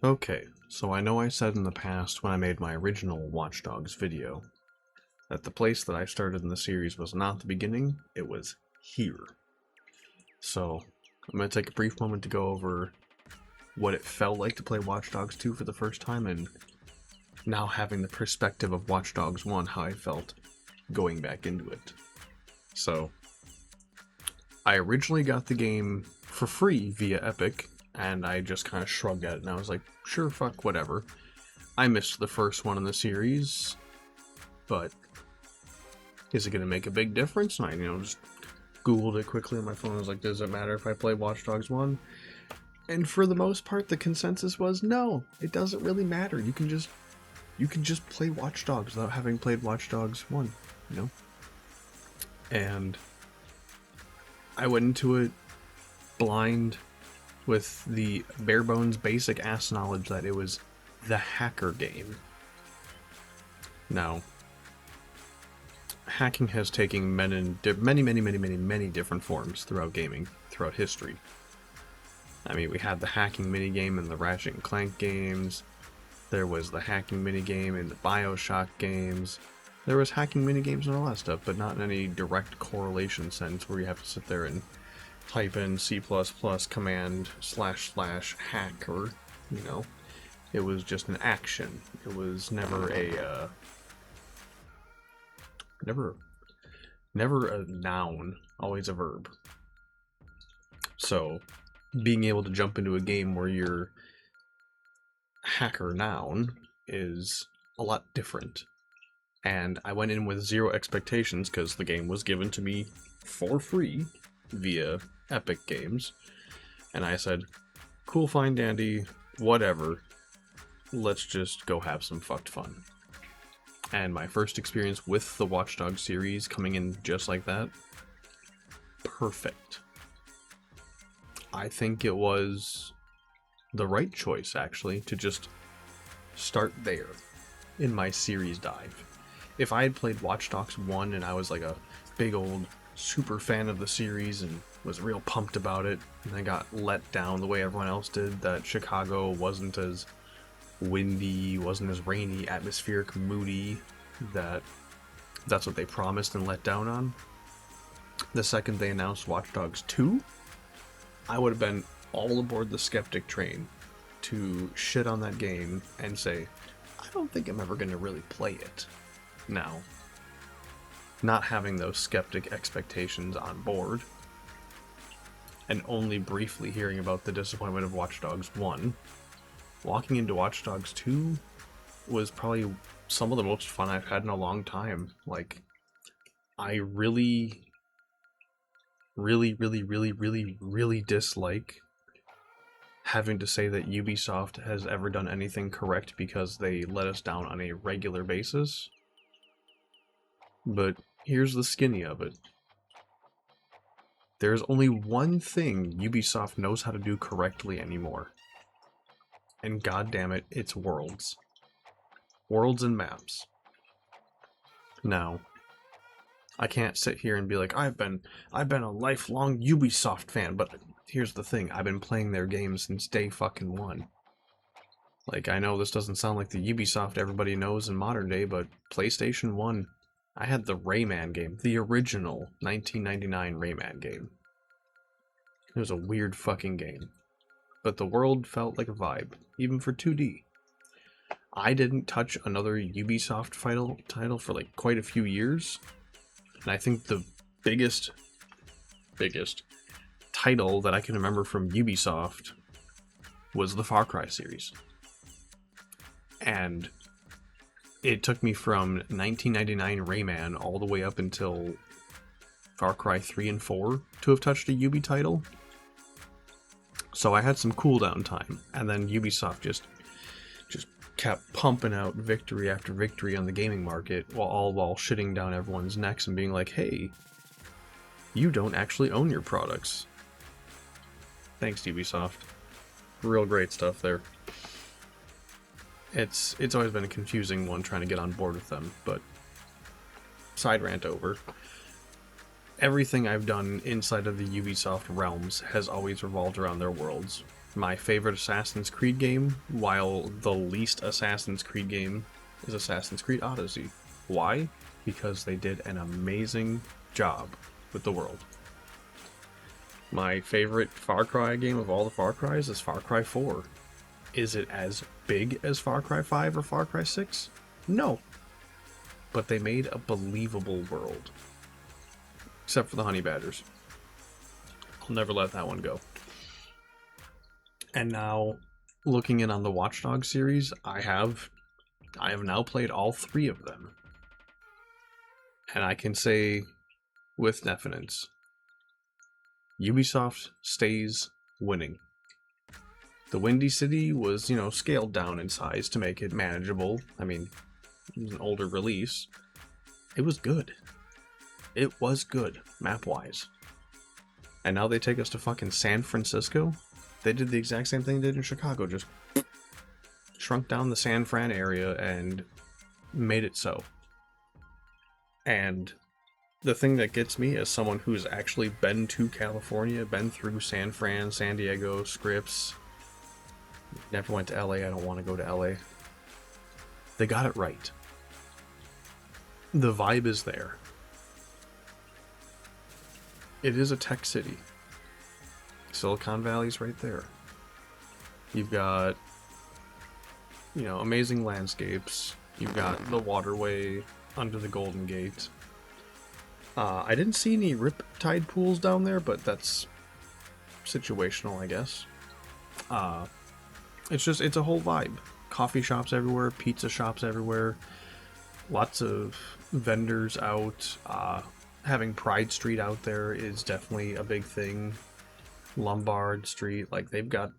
Okay, so I know I said in the past when I made my original Watch Dogs video that the place that I started in the series was not the beginning, it was here. So I'm going to take a brief moment to go over what it felt like to play Watch Dogs 2 for the first time, and now having the perspective of Watch Dogs 1, how I felt going back into it. So, I originally got the game for free via Epic, and I just kind of shrugged at it, and I was like, sure, fuck, whatever. I missed the first one in the series, but is it going to make a big difference? And I, just Googled it quickly on my phone. I was like, does it matter if I play Watch Dogs 1? And for the most part, the consensus was, no, it doesn't really matter. You can just play Watch Dogs without having played Watch Dogs 1, And I went into it blind with the bare bones basic ass knowledge that it was the hacker game. Now, hacking has taken many different forms throughout gaming, throughout history. I mean, we had the hacking minigame in the Ratchet and Clank games. There was the hacking minigame in the BioShock games. There was hacking minigames and all that stuff, but not in any direct correlation sense where you have to sit there and type in C++ command / hacker, It was just an action. It was never a, never a noun, always a verb. So, being able to jump into a game where your hacker noun is a lot different. And I went in with zero expectations because the game was given to me for free via Epic Games. And I said, cool, fine, dandy, whatever. Let's just go have some fucked fun. And my first experience with the Watch Dogs series coming in just like that, perfect. I think it was the right choice, actually, to just start there in my series dive. If I had played Watch Dogs 1 and I was like a big old super fan of the series and was real pumped about it, and I got let down the way everyone else did, that Chicago wasn't as windy, wasn't as rainy, atmospheric, moody, that's what they promised and let down on. The second they announced Watch Dogs 2, I would have been all aboard the skeptic train to shit on that game and say, I don't think I'm ever going to really play it. Now, not having those skeptic expectations on board, and only briefly hearing about the disappointment of Watch Dogs 1, walking into Watch Dogs 2 was probably some of the most fun I've had in a long time. Like, I really dislike having to say that Ubisoft has ever done anything correct because they let us down on a regular basis. But here's the skinny of it. There's only one thing Ubisoft knows how to do correctly anymore. And goddammit, it's worlds. Worlds and maps. Now, I can't sit here and be like, I've been a lifelong Ubisoft fan, but here's the thing, I've been playing their games since day fucking one. Like, I know this doesn't sound like the Ubisoft everybody knows in modern day, but PlayStation 1, I had the Rayman game, the original 1999 Rayman game. It was a weird fucking game. But the world felt like a vibe, even for 2D. I didn't touch another Ubisoft title for like quite a few years. And I think the biggest title that I can remember from Ubisoft was the Far Cry series. And it took me from 1999 Rayman all the way up until Far Cry 3 and 4 to have touched a Ubi title. So I had some cooldown time, and then Ubisoft just kept pumping out victory after victory on the gaming market, while shitting down everyone's necks and being like, hey, you don't actually own your products. Thanks, Ubisoft. Real great stuff there. It's always been a confusing one trying to get on board with them, but side rant over. Everything I've done inside of the Ubisoft realms has always revolved around their worlds. My favorite Assassin's Creed game, while the least Assassin's Creed game is Assassin's Creed Odyssey. Why? Because they did an amazing job with the world. My favorite Far Cry game of all the Far Cries is Far Cry 4. Is it as big as Far Cry 5 or Far Cry 6? No. But they made a believable world. Except for the honey badgers. I'll never let that one go. And now, looking in on the Watch Dogs series, I have now played all 3 of them. And I can say with definiteness, Ubisoft stays winning. The Windy City was, scaled down in size to make it manageable. I mean, it was an older release. It was good. It was good, map-wise. And now they take us to fucking San Francisco. They did the exact same thing they did in Chicago, just shrunk down the San Fran area and made it so. And the thing that gets me as someone who's actually been to California, been through San Fran, San Diego, Scripps, never went to LA, I don't want to go to LA. They got it right. The vibe is there. It is a tech city. Silicon Valley's right there. You've got, amazing landscapes. You've got the waterway under the Golden Gate. I didn't see any riptide pools down there, but that's situational, I guess. It's a whole vibe. Coffee shops everywhere, pizza shops everywhere, lots of vendors out. Having Pride Street out there is definitely a big thing. Lombard Street, they've got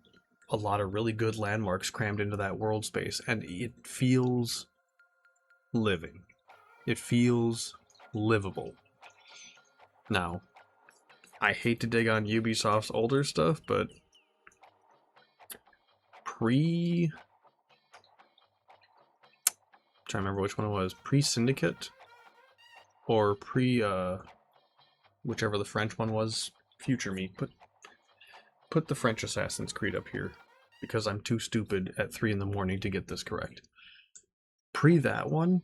a lot of really good landmarks crammed into that world space, and it feels living. It feels livable. Now, I hate to dig on Ubisoft's older stuff, but trying to remember which one it was, pre-Syndicate or whichever the French one was, Future Me. Put the French Assassin's Creed up here, because I'm too stupid at 3 in the morning to get this correct. That one,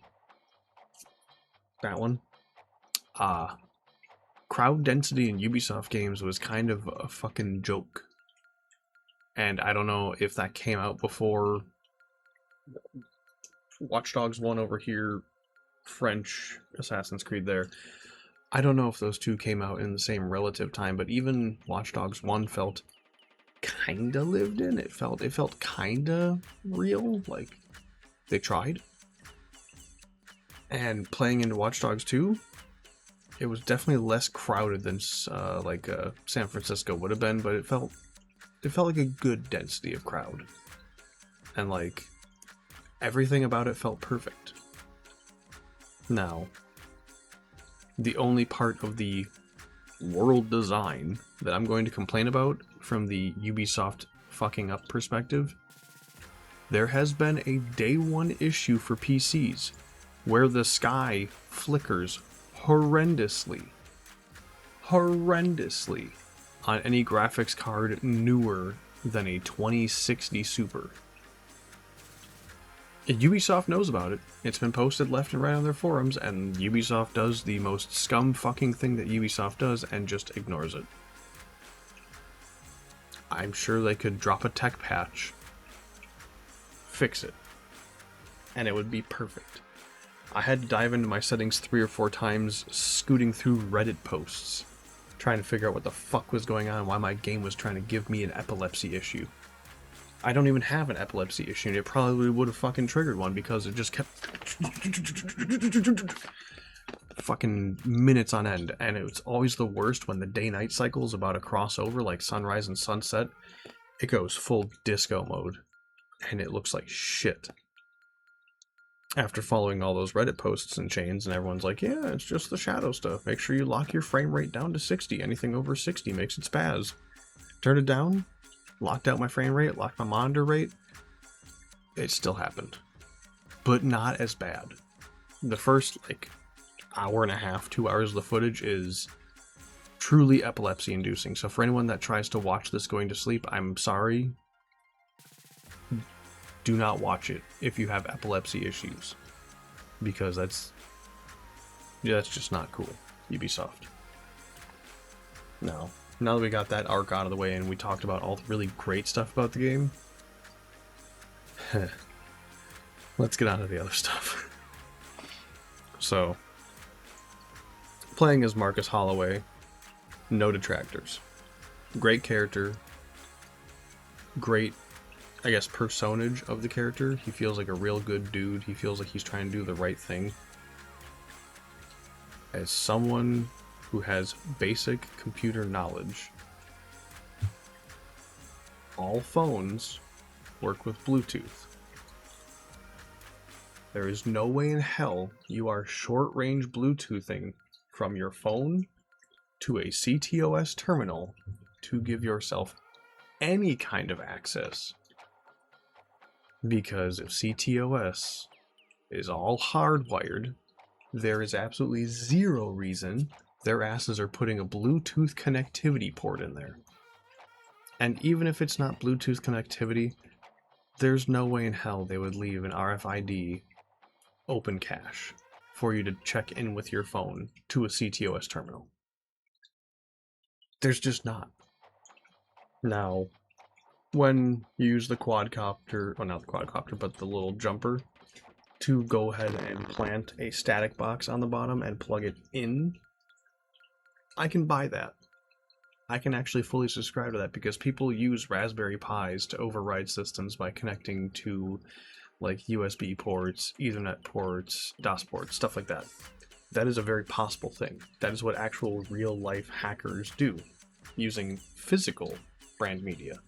crowd density in Ubisoft games was kind of a fucking joke. And I don't know if that came out before Watch Dogs 1 over here, French Assassin's Creed there. I don't know if those two came out in the same relative time, but even Watch Dogs 1 felt kinda lived in. It felt kinda real, like they tried. And playing into Watch Dogs 2, it was definitely less crowded than San Francisco would have been, but it felt like a good density of crowd. And everything about it felt perfect. Now, the only part of the world design that I'm going to complain about from the Ubisoft fucking up perspective, there has been a day one issue for PCs where the sky flickers horrendously on any graphics card newer than a 2060 Super. Ubisoft knows about it. It's been posted left and right on their forums, and Ubisoft does the most scum fucking thing that Ubisoft does and just ignores it. I'm sure they could drop a tech patch, fix it, and it would be perfect. I had to dive into my settings 3 or 4 times, scooting through Reddit posts, trying to figure out what the fuck was going on, why my game was trying to give me an epilepsy issue. I don't even have an epilepsy issue, and it probably would have fucking triggered one because it just kept fucking minutes on end, and it's always the worst when the day-night cycle is about to cross over, like sunrise and sunset. It goes full disco mode, and it looks like shit. After following all those Reddit posts and chains, and everyone's like, yeah, it's just the shadow stuff. Make sure you lock your frame rate down to 60. Anything over 60 makes it spaz. Turn it down. Locked out my frame rate, locked my monitor rate. It still happened. But not as bad. The first, hour and a half, 2 hours of the footage is truly epilepsy inducing. So for anyone that tries to watch this going to sleep, I'm sorry. Do not watch it if you have epilepsy issues, because that's just not cool. Ubisoft. Now that we got that arc out of the way and we talked about all the really great stuff about the game, let's get on to the other stuff. So, playing as Marcus Holloway, no detractors. Great character. Great, I guess, personage of the character. He feels like a real good dude. He feels like he's trying to do the right thing. As someone who has basic computer knowledge, all phones work with Bluetooth. There is no way in hell you are short-range Bluetoothing from your phone to a CTOS terminal to give yourself any kind of access. Because if CTOS is all hardwired, there is absolutely zero reason their asses are putting a Bluetooth connectivity port in there. And even if it's not Bluetooth connectivity, there's no way in hell they would leave an RFID open cache for you to check in with your phone to a CTOS terminal. There's just not. Now, when you use the quadcopter, well, not the quadcopter, but the little jumper, to go ahead and plant a static box on the bottom and plug it in, I can buy that. I can actually fully subscribe to that, because people use Raspberry Pis to override systems by connecting to like USB ports, Ethernet ports, DOS ports, stuff like that. That is a very possible thing. That is what actual real-life hackers do, using physical brand media.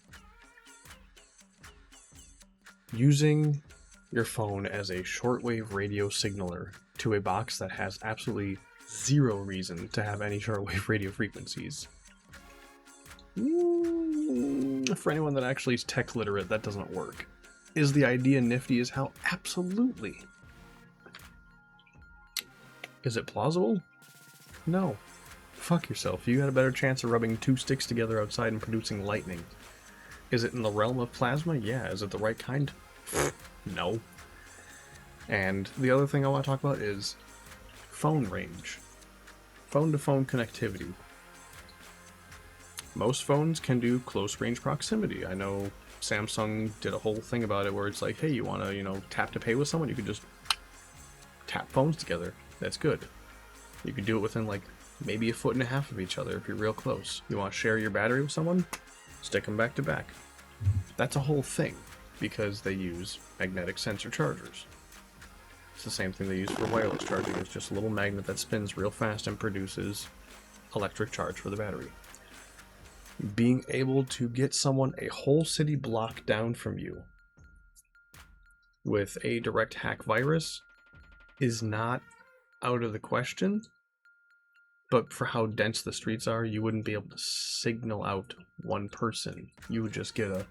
Using your phone as a shortwave radio signaler to a box that has absolutely zero reason to have any shortwave radio frequencies. For anyone that actually is tech literate, that doesn't work. Is the idea nifty as hell? Absolutely. Is it plausible? No. Fuck yourself. You got a better chance of rubbing two sticks together outside and producing lightning. Is it in the realm of plasma? Yeah. Is it the right kind? No. And the other thing I want to talk about is phone range. Phone-to-phone connectivity. Most phones can do close-range proximity. I know Samsung did a whole thing about it where it's like, hey, you want to, tap to pay with someone? You can just tap phones together. That's good. You can do it within, like, maybe a foot and a half of each other if you're real close. You want to share your battery with someone? Stick them back to back. That's a whole thing, because they use magnetic sensor chargers. It's the same thing they use for wireless charging. It's just a little magnet that spins real fast and produces electric charge for the battery. Being able to get someone a whole city block down from you with a direct hack virus is not out of the question, but for how dense the streets are, you wouldn't be able to signal out one person. You would just get a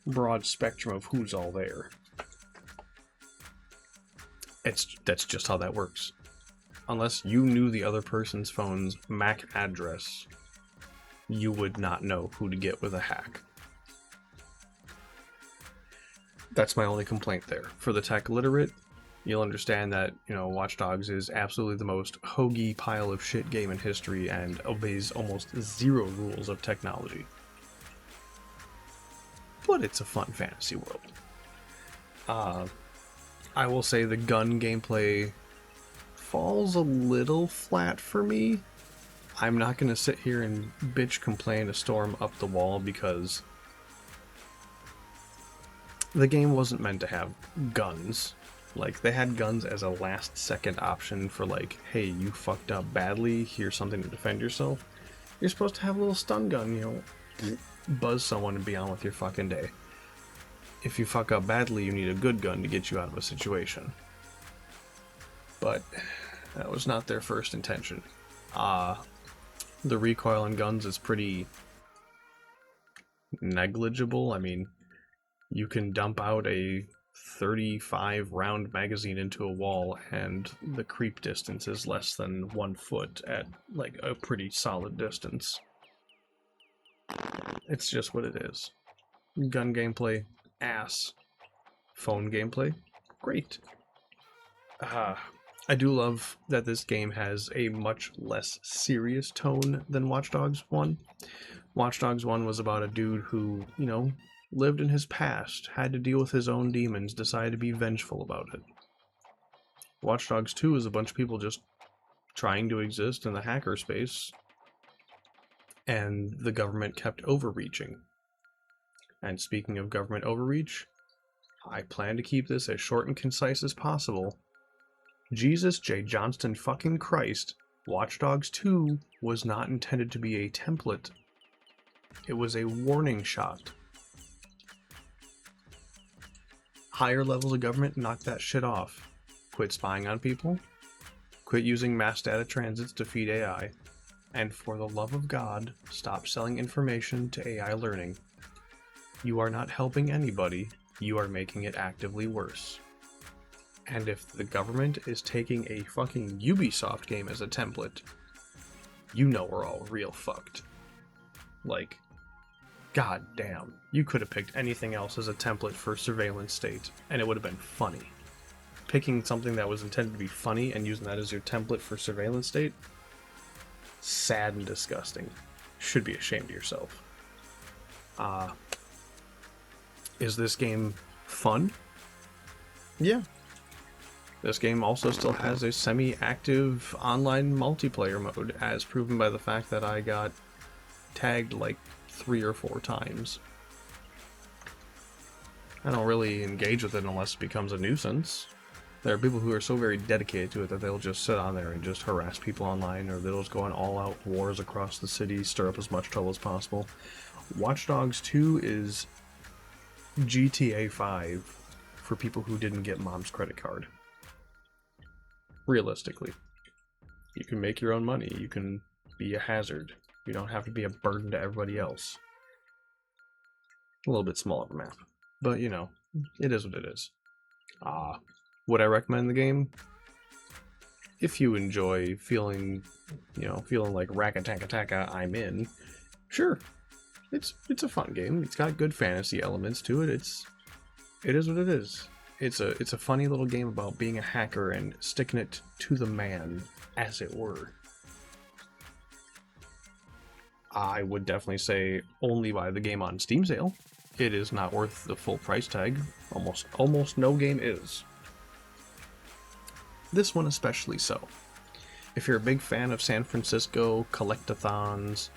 broad spectrum of who's all there. That's just how that works. Unless you knew the other person's phone's MAC address, you would not know who to get with a hack. That's my only complaint there. For the tech literate, you'll understand that, Watch Dogs is absolutely the most hoagie pile of shit game in history and obeys almost zero rules of technology. But it's a fun fantasy world. I will say the gun gameplay falls a little flat for me. I'm not going to sit here and bitch complain a storm up the wall, because the game wasn't meant to have guns. Like, they had guns as a last second option for, like, hey, you fucked up badly, here's something to defend yourself. You're supposed to have a little stun gun, buzz someone and be on with your fucking day. If you fuck up badly, you need a good gun to get you out of a situation. But that was not their first intention. The recoil on guns is pretty negligible. I mean, you can dump out a 35 round magazine into a wall and the creep distance is less than 1 foot at like a pretty solid distance. It's just what it is. Gun gameplay, ass. Phone gameplay, great. I do love that this game has a much less serious tone than Watch Dogs 1. Watch Dogs 1 was about a dude who, you know, lived in his past, had to deal with his own demons, decided to be vengeful about it. Watch Dogs 2 is a bunch of people just trying to exist in the hacker space, and the government kept overreaching. And speaking of government overreach, I plan to keep this as short and concise as possible. Jesus J. Johnston fucking Christ, Watch Dogs 2 was not intended to be a template. It was a warning shot. Higher levels of government, knock that shit off. Quit spying on people. Quit using mass data transits to feed AI. And for the love of God, stop selling information to AI learning. You are not helping anybody, you are making it actively worse. And if the government is taking a fucking Ubisoft game as a template, you know we're all real fucked. Like, god damn, you could have picked anything else as a template for Surveillance State, and it would have been funny. Picking something that was intended to be funny and using that as your template for Surveillance State? Sad and disgusting. Should be ashamed of yourself. Is this game fun? Yeah. This game also still has a semi-active online multiplayer mode, as proven by the fact that I got tagged like 3 or 4 times. I don't really engage with it unless it becomes a nuisance. There are people who are so very dedicated to it that they'll just sit on there and just harass people online, or they'll just go on all-out wars across the city, stir up as much trouble as possible. Watch Dogs 2 is GTA 5 for people who didn't get mom's credit card. Realistically. You can make your own money, you can be a hazard. You don't have to be a burden to everybody else. A little bit smaller of a map. But, you know, it is what it is. Would I recommend the game? If you enjoy feeling like Rakataka, I'm in. Sure. It's a fun game. It's got good fantasy elements to it. It is what it is. It's a funny little game about being a hacker and sticking it to the man, as it were. I would definitely say only buy the game on Steam sale. It is not worth the full price tag. Almost no game is. This one especially so. If you're a big fan of San Francisco collectathons,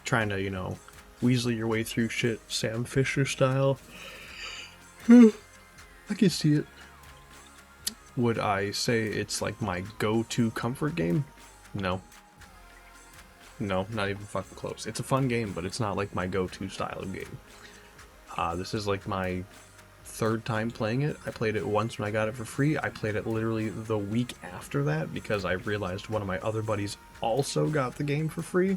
trying to, weasel your way through shit Sam Fisher style, I can see it. Would I say it's like my go-to comfort game? No. No, not even fucking close. It's a fun game, but it's not like my go-to style of game. This is like my 3rd time playing it. I played it once when I got it for free. I played it literally the week after that because I realized one of my other buddies also got the game for free.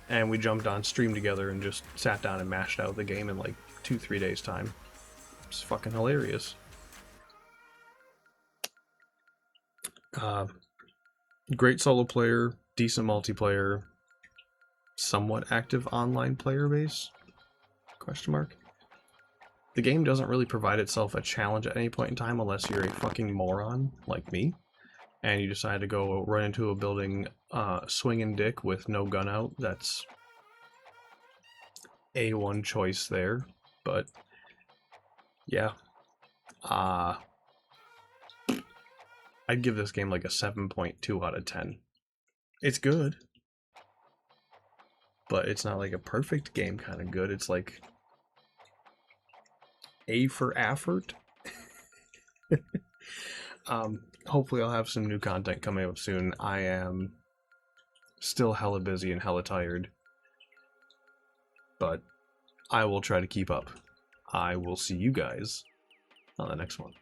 And we jumped on stream together and just sat down and mashed out the game in like 2-3 days time. It's fucking hilarious. Great solo player, decent multiplayer, somewhat active online player base? Question mark. The game doesn't really provide itself a challenge at any point in time unless you're a fucking moron like me and you decide to go run into a building swinging dick with no gun out. That's A1 choice there, but yeah. I'd give this game like a 7.2 out of 10. It's good, but it's not like a perfect game kind of good. It's like A for effort. Hopefully I'll have some new content coming up soon. I am still hella busy and hella tired, but I will try to keep up. I will see you guys on the next one.